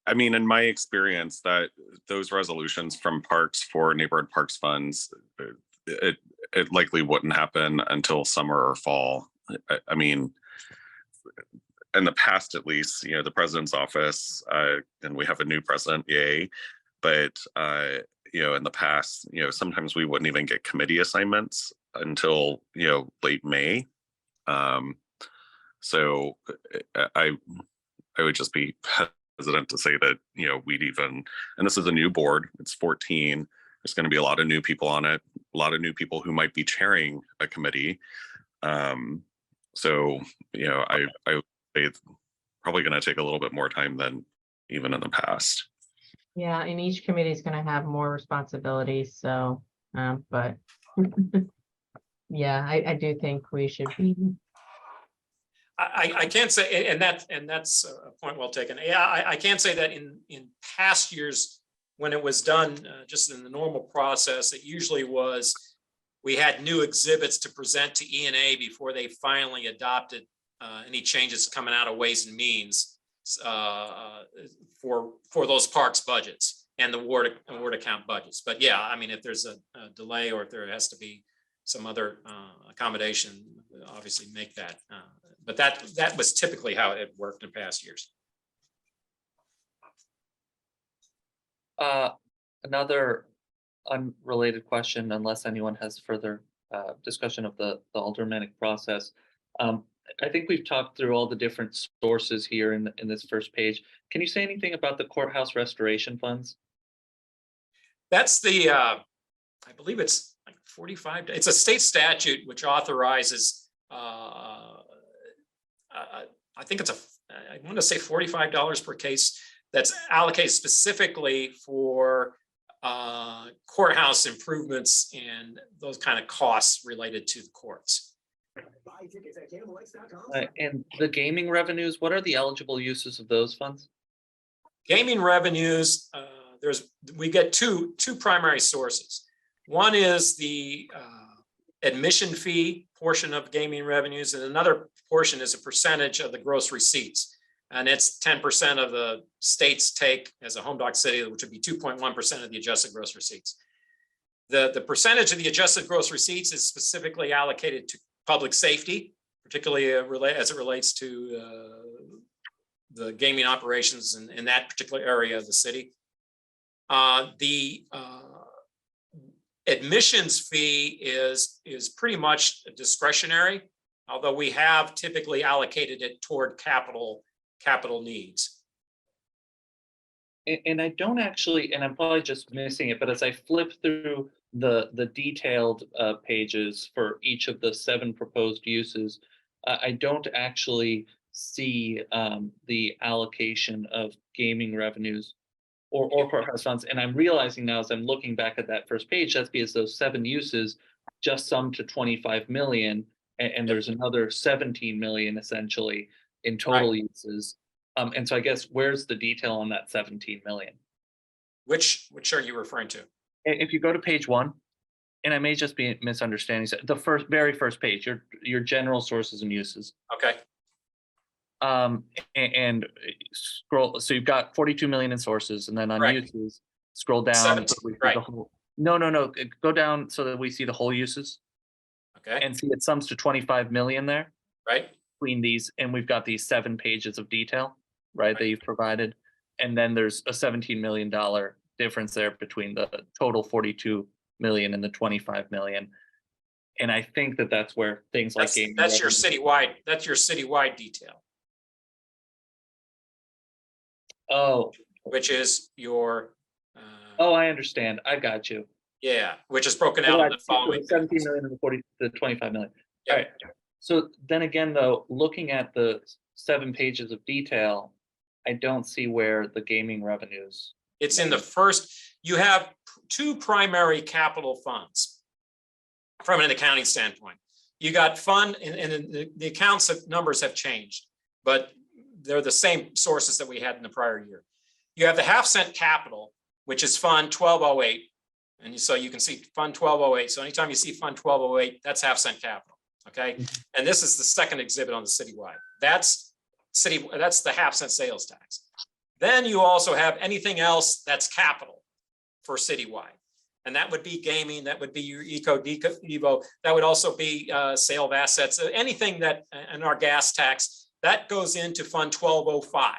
I mean, in my experience, that those resolutions from parks for neighborhood parks funds, it likely wouldn't happen until summer or fall. I mean, in the past, at least, the president's office, and we have a new president, yay. But, in the past, sometimes we wouldn't even get committee assignments until, late May. So I would just be hesitant to say that, we'd even, and this is a new board, it's 14. There's going to be a lot of new people on it, a lot of new people who might be chairing a committee. So, I it's probably going to take a little bit more time than even in the past. Yeah, and each committee is gonna have more responsibilities, so, but yeah, I do think we should be, I can't say, and that's a point well taken. Yeah, I can't say that in past years, when it was done just in the normal process, it usually was, we had new exhibits to present to E&A before they finally adopted any changes coming out of Ways and Means for those parks budgets and the ward account budgets. But yeah, I mean, if there's a delay or if there has to be some other accommodation, obviously make that. But that was typically how it worked in past years. Another unrelated question, unless anyone has further discussion of the aldermanic process. I think we've talked through all the different sources here in this first page. Can you say anything about the courthouse restoration funds? That's the, I believe it's like 45, it's a state statute which authorizes, I think I want to say $45 per case that's allocated specifically for courthouse improvements and those kind of costs related to the courts. And the gaming revenues, what are the eligible uses of those funds? Gaming revenues, we get two primary sources. One is the admission fee portion of gaming revenues, and another portion is a percentage of the gross receipts. And it's 10% of the state's take as a home doc city, which would be 2.1% of the adjusted gross receipts. The percentage of the adjusted gross receipts is specifically allocated to public safety, particularly as it relates to the gaming operations in that particular area of the city. The admissions fee is pretty much discretionary, although we have typically allocated it toward capital needs. And I don't actually, and I'm probably just missing it, but as I flip through the detailed pages for each of the 7 proposed uses, I don't actually see the allocation of gaming revenues or courthouse funds. And I'm realizing now as I'm looking back at that first page, that's because those 7 uses just sum to 25 million, and there's another 17 million essentially in total uses. And so I guess where's the detail on that 17 million? Which are you referring to? If you go to page 1, and I may just be misunderstanding, the very first page, your general sources and uses. Okay, And scroll, so you've got 42 million in sources, and then on Correct. uses, scroll down. 17, so we see right. the whole- No, go down so that we see the whole uses okay, and see it sums to 25 million there right, between these, and we've got these 7 pages of detail, right, that you've provided. And then there's a $17 million difference there between the total 42 million and the 25 million. And I think that that's where things like gaming that's your revenue- citywide detail, Oh, which is your, I understand. I got you. yeah, which is broken out in the following. 17 million and the 25 million. Yeah. All right. So then again, though, looking at the 7 pages of detail, I don't see where the gaming revenues. It's in the first, you have 2 primary capital funds from an accounting standpoint. You got fund, and the accounts numbers have changed, but they're the same sources that we had in the prior year. You have the half-cent capital, which is Fund 1208. And so you can see Fund 1208. So anytime you see Fund 1208, that's half-cent capital, okay? And this is the second exhibit on the citywide. That's the half-cent sales tax. Then you also have anything else that's capital for citywide. And that would be gaming, that would be your Evo, that would also be sale of assets, anything that, and our gas tax, that goes into Fund 1205.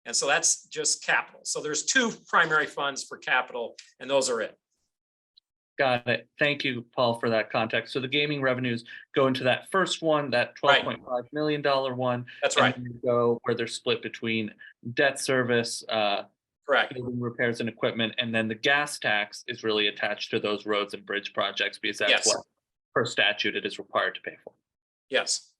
And so that's just capital. So there's 2 primary funds for capital, and those are it. Got it. Thank you, Paul, for that context. So the gaming revenues go into that first one, that Right. $12.5 million one. That's and right, then you go where they're split between debt service, correct. building repairs and equipment, and then the gas tax is really attached to those roads and bridge projects because that's Yes. what per statute it is required to pay for. Yes,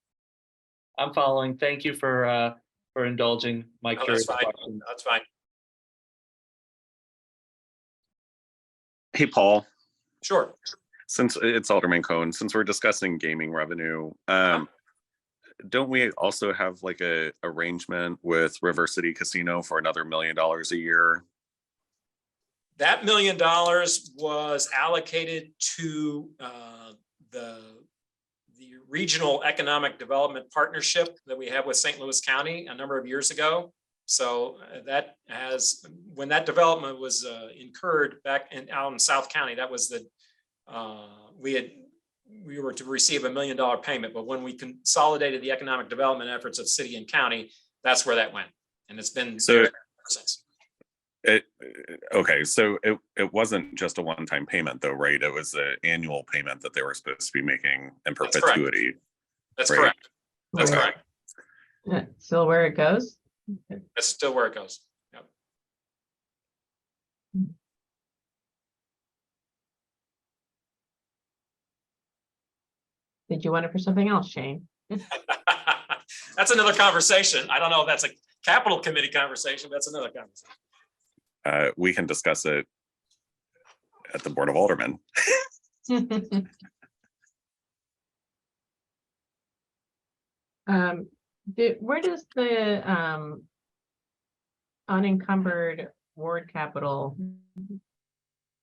I'm following. Thank you for indulging my no, that's curious fine, question. that's fine. Hey, Paul, Sure. since it's Alderman Cohen, since we're discussing gaming revenue, don't we also have like a arrangement with River City Casino for another $1 million a year? That $1 million was allocated to the regional economic development partnership that we have with St. Louis County a number of years ago. So that has, when that development was incurred back out in South County, that was we were to receive $1 million payment, but when we consolidated the economic development efforts of city and county, that's where that went. And it's been So- there ever since. Okay, so it wasn't just a one-time payment though, right? It was an annual payment that they were supposed to be making in That's correct. perpetuity. That's Right. correct. That's Okay. correct. Still where it goes? That's still where it goes. Yep. Did you want it for something else, Shane? That's another conversation. I don't know if that's a capital committee conversation. That's another conversation. We can discuss it at the Board of Aldermen. Where does the unencumbered ward capital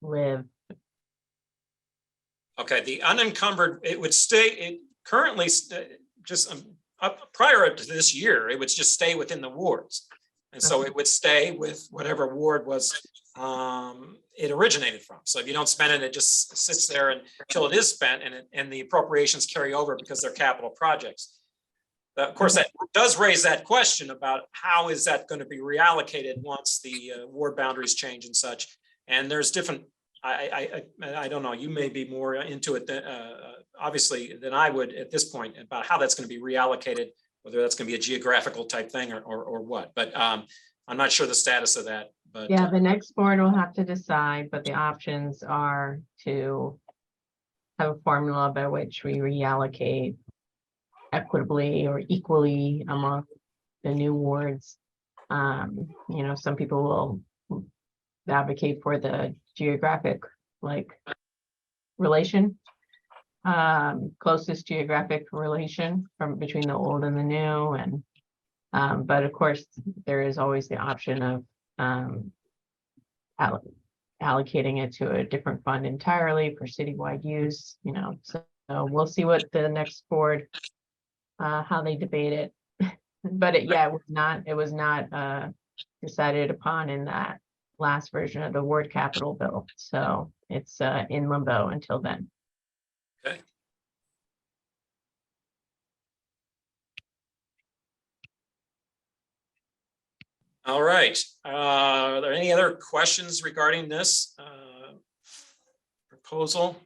live? Okay, the unencumbered, it would stay, it currently just up prior to this year, it would just stay within the wards. And so it would stay with whatever ward was it originated from. So if you don't spend it, it just sits there until it is spent, and the appropriations carry over because they're capital projects. Of course, that does raise that question about how is that going to be reallocated once the ward boundaries change and such. And there's different, I don't know, you may be more into it than, obviously than I would at this point about how that's going to be reallocated, whether that's going to be a geographical type thing or what. But I'm not sure the status of that. but. Yeah, the next board will have to decide, but the options are to have a formula by which we reallocate equitably or equally among the new wards. Some people will advocate for the geographic, like, relation, closest geographic relation from between the old and the new, and but of course, there is always the option of allocating it to a different fund entirely for citywide use, so we'll see what the next board, how they debate it. But it was not decided upon in that last version of the ward capital bill, so it's in limbo until then. Okay. All right, are there any other questions regarding this proposal?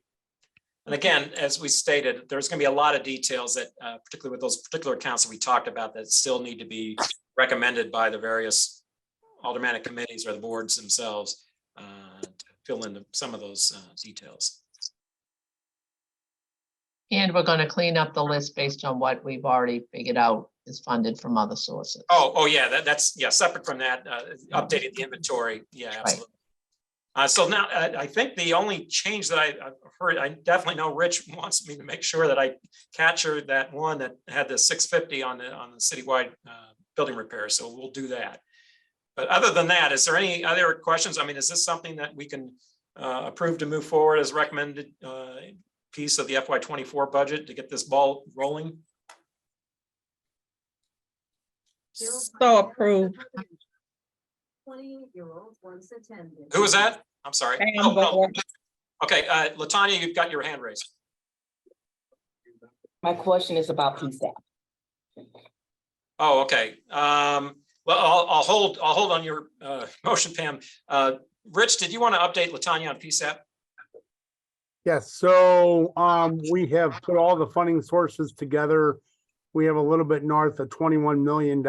And again, as we stated, there's going to be a lot of details that, particularly with those particular accounts that we talked about, that still need to be recommended by the various aldermanic committees or the boards themselves to fill in some of those details. And we're gonna clean up the list based on what we've already figured out is funded from other sources. Oh, yeah, that's separate from that, updated the inventory. Yeah, absolutely. So now I think the only change that I've heard, I definitely know Rich wants me to make sure that I captured that one that had the 650 on the citywide building repair. So we'll do that. But other than that, is there any other questions? I mean, is this something that we can approve to move forward as recommended piece of the FY24 budget to get this ball rolling? So approved. 28-year-old once attended. Who was that? I'm sorry. Pam Oh, no. Butler. Okay, Latanya, you've got your hand raised. My question is about PSAP. Oh, okay. Well, I'll hold on your motion, Pam. Rich, did you want to update Latanya on PSAP? Yes, so we have put all the funding sources together. We have a little bit north of $21 million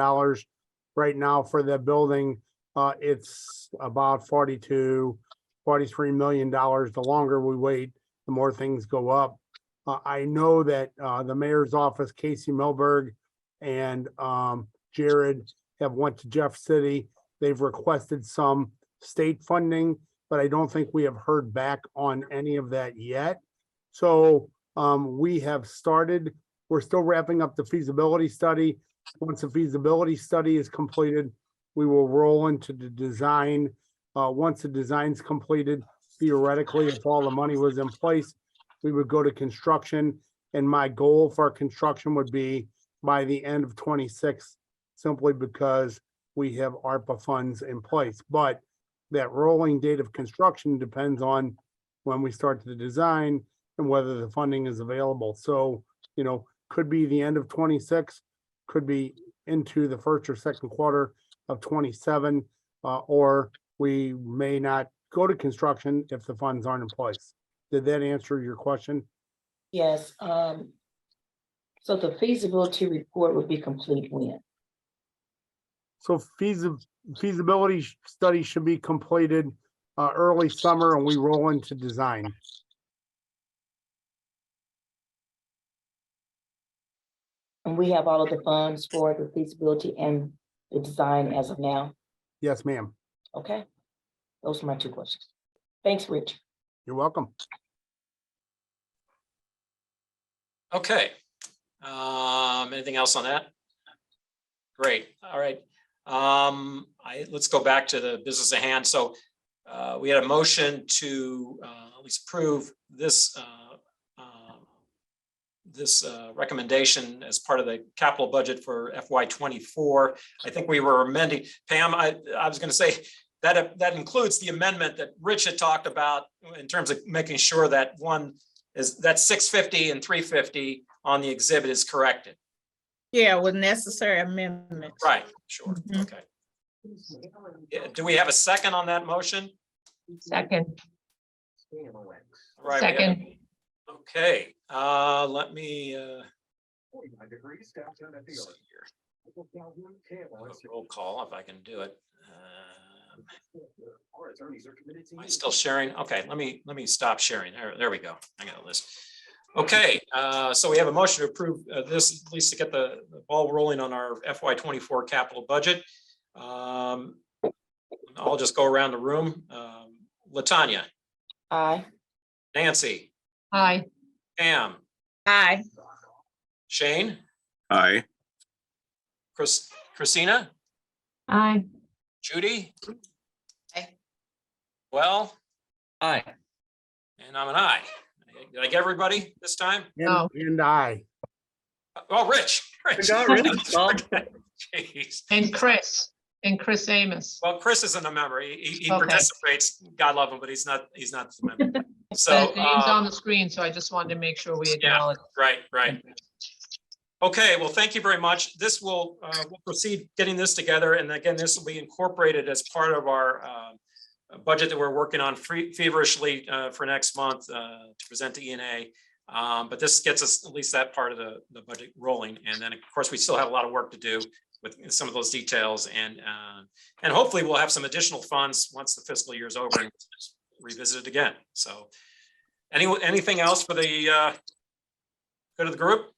right now for that building. It's about $42, $43 million. The longer we wait, the more things go up. I know that the mayor's office, Casey Milberg and Jared have went to Jeff City. They've requested some state funding, but I don't think we have heard back on any of that yet. So we have started, we're still wrapping up the feasibility study. Once the feasibility study is completed, we will roll into the design. Once the design's completed, theoretically, if all the money was in place, we would go to construction. And my goal for construction would be by the end of 26, simply because we have ARPA funds in place. But that rolling date of construction depends on when we start the design and whether the funding is available. So, could be the end of 26, could be into the first or second quarter of 27, or we may not go to construction if the funds aren't in place. Did that answer your question? Yes, so the feasibility report would be complete when? So feasibility study should be completed early summer, and we roll into design. And we have all of the funds for the feasibility and the design as of now? Yes, ma'am. Okay, those are my two questions. Thanks, Rich. You're welcome. Okay. Anything else on that? Great. All right. Let's go back to the business at hand. So we had a motion to at least approve this recommendation as part of the capital budget for FY24. I think we were amending, Pam, I was going to say that includes the amendment that Rich had talked about in terms of making sure that that 650 and 350 on the exhibit is corrected. Yeah, with necessary amendments. Right, sure. Mhm. Okay. Do we have a second on that motion? Second, Right. second. Okay, let me see here. Roll call if I can do it. Am I still sharing? Okay, let me stop sharing. There we go. I got a list. Okay, so we have a motion to approve this, at least to get the ball rolling on our FY24 capital budget. I'll just go around the room. Latanya, Aye. Nancy, Hi, Pam, Aye. Shane, Aye. Christina, Aye. Judy. Aye. Well, Aye. and I'm an aye. Did I get everybody this time? No. And I. Oh, Rich. Rich. got Rich. Jeez. and Chris Amos. Well, Chris isn't a member. He Okay. participates. God love him, but he's not a member. The So, name's on the screen, so I just wanted to make sure we acknowledge. right. Okay, well, thank you very much. This will, we'll proceed getting this together. And again, this will be incorporated as part of our budget that we're working on feverishly for next month to present to E&A. But this gets us at least that part of the budget rolling. And then, of course, we still have a lot of work to do with some of those details. And hopefully we'll have some additional funds once the fiscal year is over and revisit it again. So anything else for the good of the group?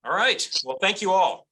All right. Well, thank you all.